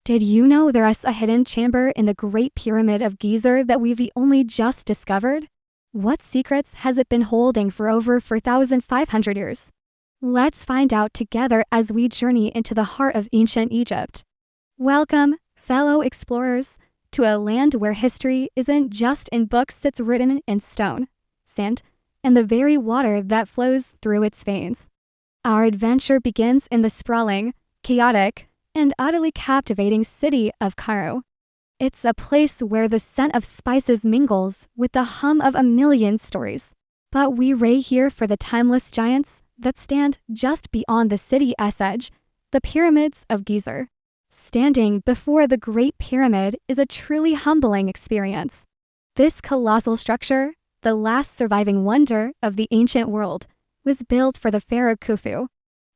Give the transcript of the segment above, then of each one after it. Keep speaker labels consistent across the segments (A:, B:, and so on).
A: Did you know there's a hidden chamber in the Great Pyramid of Giza that we've only just discovered? What secrets has it been holding for over 4,500 years? Let's find out together as we journey into the heart of ancient Egypt. Welcome, fellow explorers, to a land where history isn't just in books, it's written in stone, sand, and the very water that flows through its veins. Our adventure begins in the sprawling, chaotic, and utterly captivating city of Cairo. It's a place where the scent of spices mingles with the hum of a million stories. But we ray here for the timeless giants that stand just beyond the city's edge, the pyramids of Giza. Standing before the Great Pyramid is a truly humbling experience. This colossal structure, the last surviving wonder of the ancient world, was built for the pharaoh Khufu.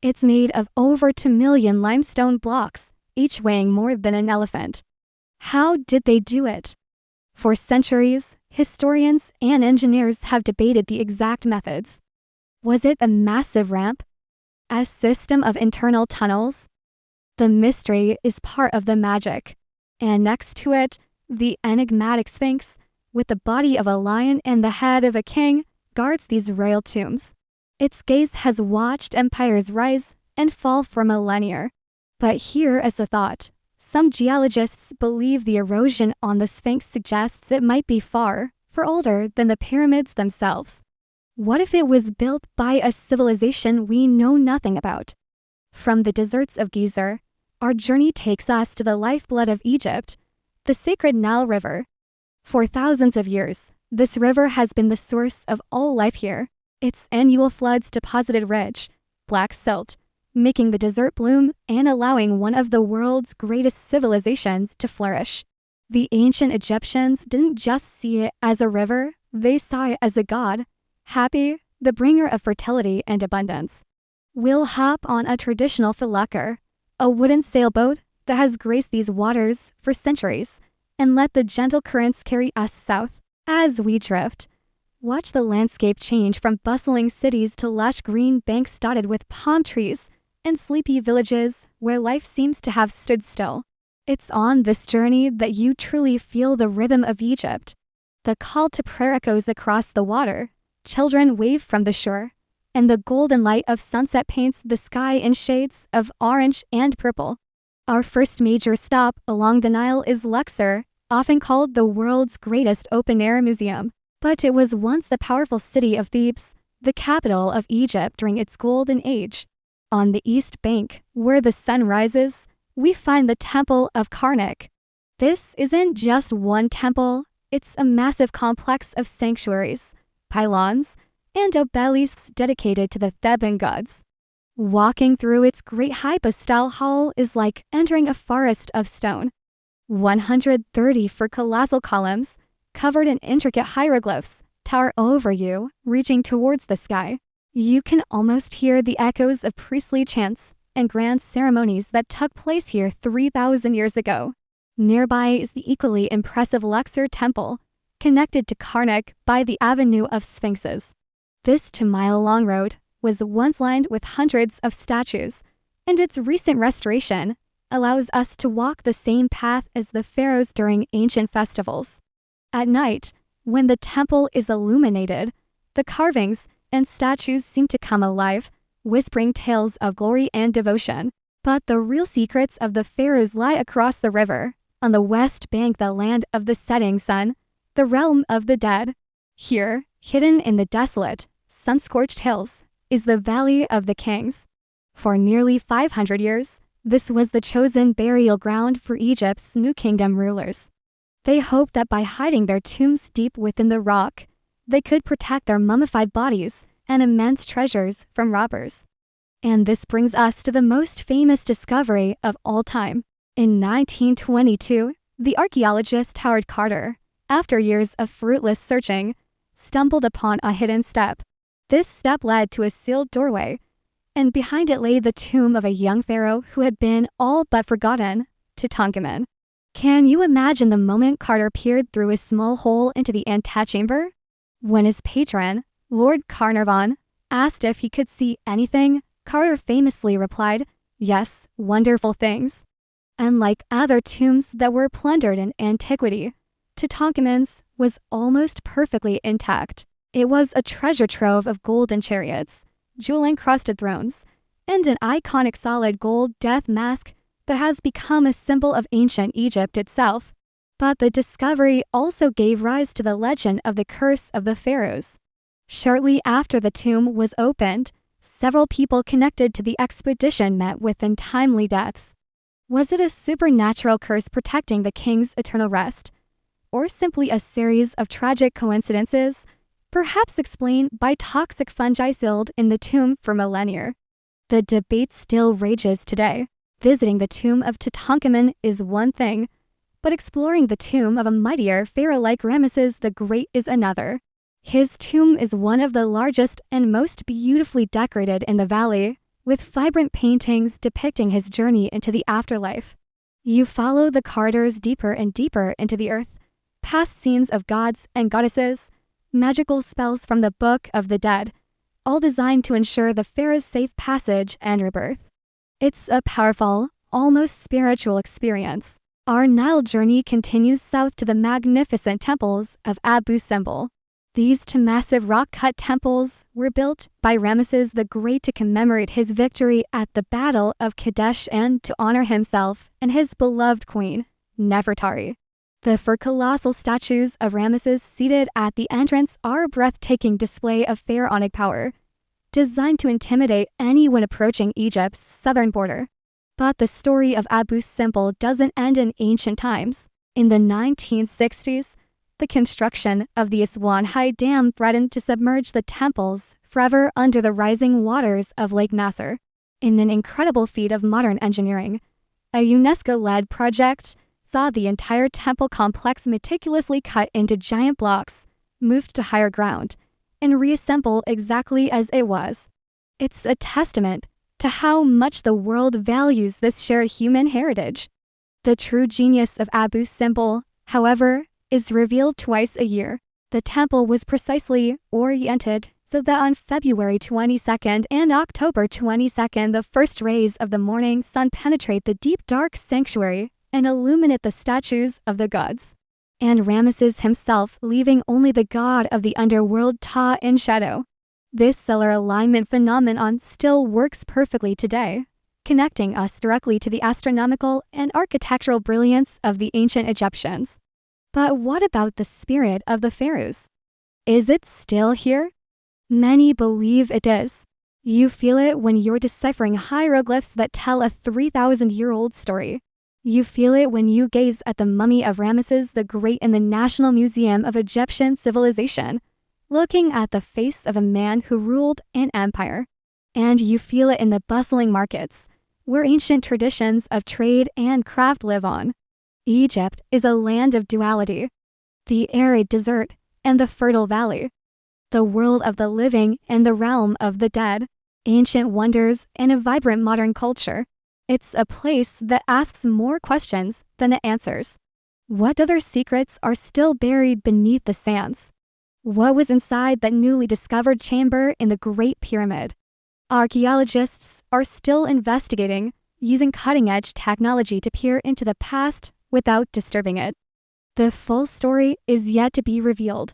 A: It's made of over 2 million limestone blocks, each weighing more than an elephant. How did they do it? For centuries, historians and engineers have debated the exact methods. Was it a massive ramp? A system of internal tunnels? The mystery is part of the magic. And next to it, the enigmatic Sphinx, with the body of a lion and the head of a king, guards these royal tombs. Its gaze has watched empires rise and fall for millennia. But here is a thought. Some geologists believe the erosion on the Sphinx suggests it might be far older than the pyramids themselves. What if it was built by a civilization we know nothing about? From the deserts of Giza, our journey takes us to the lifeblood of Egypt, the Sacred Nile River. For thousands of years, this river has been the source of all life here. Its annual floods deposited rich, black silt, making the desert bloom and allowing one of the world's greatest civilizations to flourish. The ancient Egyptians didn't just see it as a river, they saw it as a god, Hapi, the bringer of fertility and abundance. We'll hop on a traditional felucca, a wooden sailboat that has graced these waters for centuries, and let the gentle currents carry us south. As we drift, watch the landscape change from bustling cities to lush green banks dotted with palm trees and sleepy villages where life seems to have stood still. It's on this journey that you truly feel the rhythm of Egypt. The call to prayer echoes across the water, children wave from the shore, and the golden light of sunset paints the sky in shades of orange and purple. Our first major stop along the Nile is Luxor, often called the world's greatest open-air museum. But it was once the powerful city of Thebes, the capital of Egypt during its golden age. On the east bank, where the sun rises, we find the Temple of Karnak. This isn't just one temple, it's a massive complex of sanctuaries, pylons, and obelisks dedicated to the Theban gods. Walking through its great hypostyle hall is like entering a forest of stone. 130 colossal columns, covered in intricate hieroglyphs, tower over you, reaching towards the sky. You can almost hear the echoes of priestly chants and grand ceremonies that took place here 3,000 years ago. Nearby is the equally impressive Luxor Temple, connected to Karnak by the Avenue of Sphinxes. This 2-mile-long road was once lined with hundreds of statues, and its recent restoration allows us to walk the same path as the pharaohs during ancient festivals. At night, when the temple is illuminated, the carvings and statues seem to come alive, whispering tales of glory and devotion. But the real secrets of the pharaohs lie across the river, on the west bank, the land of the setting sun, the realm of the dead. Here, hidden in the desolate, sun-scorched hills, is the Valley of the Kings. For nearly 500 years, this was the chosen burial ground for Egypt's New Kingdom rulers. They hoped that by hiding their tombs deep within the rock, they could protect their mummified bodies and immense treasures from robbers. And this brings us to the most famous discovery of all time. In 1922, the archaeologist Howard Carter, after years of fruitless searching, stumbled upon a hidden step. This step led to a sealed doorway, and behind it lay the tomb of a young pharaoh who had been all but forgotten, Tutankhamun. Can you imagine the moment Carter peered through a small hole into the antechamber? When his patron, Lord Carnarvon, asked if he could see anything, Carter famously replied, "Yes, wonderful things." Unlike other tombs that were plundered in antiquity, Tutankhamun's was almost perfectly intact. It was a treasure trove of golden chariots, jewel-encrusted thrones, and an iconic solid gold death mask that has become a symbol of ancient Egypt itself. But the discovery also gave rise to the legend of the curse of the pharaohs. Shortly after the tomb was opened, several people connected to the expedition met with untimely deaths. Was it a supernatural curse protecting the king's eternal rest? Or simply a series of tragic coincidences, perhaps explained by toxic fungi sealed in the tomb for millennia? The debate still rages today. Visiting the tomb of Tutankhamun is one thing, but exploring the tomb of a mightier pharaoh like Ramesses the Great is another. His tomb is one of the largest and most beautifully decorated in the valley, with vibrant paintings depicting his journey into the afterlife. You follow the corridors deeper and deeper into the earth, past scenes of gods and goddesses, magical spells from the Book of the Dead, all designed to ensure the pharaoh's safe passage and rebirth. It's a powerful, almost spiritual experience. Our Nile journey continues south to the magnificent temples of Abu Simbel. These two massive rock-cut temples were built by Ramesses the Great to commemorate his victory at the Battle of Kadesh and to honor himself and his beloved queen, Nefertari. The four colossal statues of Ramesses seated at the entrance are a breathtaking display of pharaonic power, designed to intimidate anyone approaching Egypt's southern border. But the story of Abu Simbel doesn't end in ancient times. In the 1960s, the construction of the Aswan High Dam threatened to submerge the temples forever under the rising waters of Lake Nasser. In an incredible feat of modern engineering, a UNESCO-led project saw the entire temple complex meticulously cut into giant blocks, moved to higher ground, and reassembled exactly as it was. It's a testament to how much the world values this shared human heritage. The true genius of Abu Simbel, however, is revealed twice a year. The temple was precisely oriented so that on February 22nd and October 22nd, the first rays of the morning sun penetrate the deep dark sanctuary and illuminate the statues of the gods, and Ramesses himself leaving only the god of the underworld Ta in shadow. This stellar alignment phenomenon still works perfectly today, connecting us directly to the astronomical and architectural brilliance of the ancient Egyptians. But what about the spirit of the pharaohs? Is it still here? Many believe it is. You feel it when you're deciphering hieroglyphs that tell a 3,000-year-old story. You feel it when you gaze at the mummy of Ramesses the Great in the National Museum of Egyptian Civilization, looking at the face of a man who ruled an empire. And you feel it in the bustling markets, where ancient traditions of trade and craft live on. Egypt is a land of duality, the arid desert and the fertile valley, the world of the living and the realm of the dead, ancient wonders and a vibrant modern culture. It's a place that asks more questions than it answers. What other secrets are still buried beneath the sands? What was inside that newly discovered chamber in the Great Pyramid? Archaeologists are still investigating, using cutting-edge technology to peer into the past without disturbing it. The full story is yet to be revealed.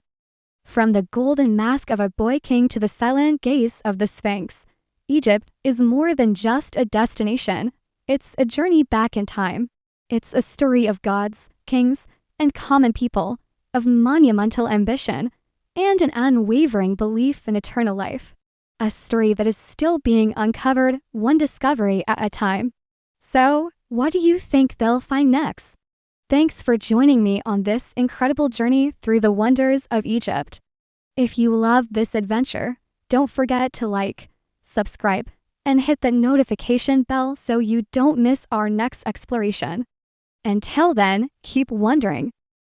A: From the golden mask of a boy king to the silent gaze of the Sphinx, Egypt is more than just a destination. It's a journey back in time. It's a story of gods, kings, and common people, of monumental ambition, and an unwavering belief in eternal life. A story that is still being uncovered, one discovery at a time. So, what do you think they'll find next? Thanks for joining me on this incredible journey through the wonders of Egypt. If you loved this adventure, don't forget to like, subscribe, and hit the notification bell so you don't miss our next exploration. Until then, keep wondering.